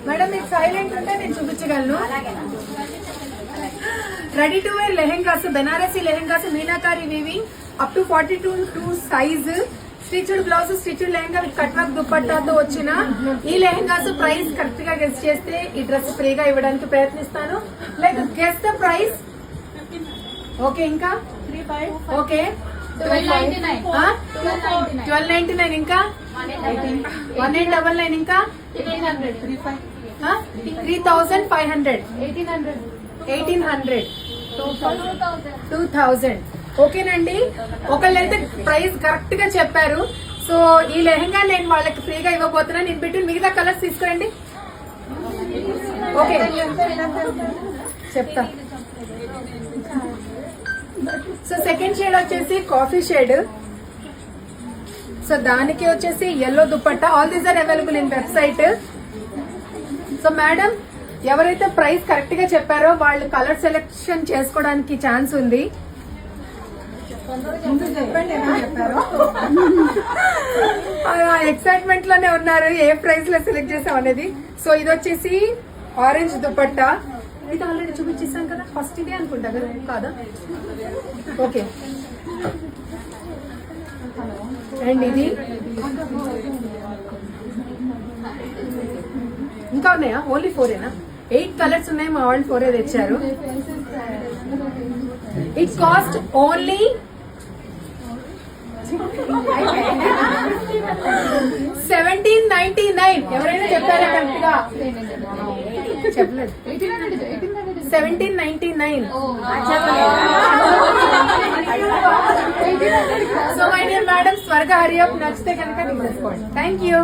Madam మీకు silent ఉంటే నేను చూపించగలను. Ready to wear lehengas, Banarasi lehengas, Meenakari weaving up to 42 size, stitched blouse, stitched lehenga with cut work దుపట్టాతో వచ్చిన ఈ లెహెంగాస్ ప్రైస్ కరెక్ట్ గా గెస్ చేస్తే ఈ డ్రెస్ ఫ్రీగా ఇవ్వడానికి ప్రయత్నిస్తాను. Like guess the price. Okay, ఇంకా ఓకే 1299, ఇంకా 1899, ఇంకా 3500, 1800, 2000. ఓకేనండి, ఒకళ్ళైతే ప్రైస్ కరెక్ట్ గా చెప్పారు. సో ఈ లెహంగా నేను వాళ్ళకి ఫ్రీగా ఇవ్వబోతున్నాను. నేను బిట్వీన్ మిగతా కలర్స్ తీసుకురండి. ఓకే చెప్తా. సో సెకండ్ షేడ్ వచ్చేసి కాఫీ షేడ్. సో దానికి వచ్చేసి yellow dupatta. All these are available in website. So madam ఎవరైతే ప్రైస్ కరెక్ట్ గా చెప్పారో వాళ్ళు కలర్ సెలెక్షన్ చేసుకోవడానికి ఛాన్స్ ఉంది. చెప్పండి చెప్పారు. ఎక్సైట్మెంట్ లోనే ఉన్నారు ఏ ప్రైస్ లో సెలెక్ట్ చేసాం అనేది. సో ఇది వచ్చేసి ఆరెంజ్ దుపట్టా. ఇది ఆల్రెడీ చూపించేసాం కదా, ఫస్ట్ ఇదే అనుకుంటా కదా, కాదా? ఓకే, అండ్ ఇది ఇంకా ఉన్నాయా? ఓన్లీ 4ఏనా? 8 కలర్స్ ఉన్నాయి, మా వాళ్ళు 4 తెచ్చారు. It cost only 1799. ఎవరైనా చెప్పారా కరెక్ట్ గా? చెప్పలేదు. 1799. సో మై డియర్ మేడం, త్వరగా హరి అప్. నచ్చితే కనుక తీసుకోండి. Thank you.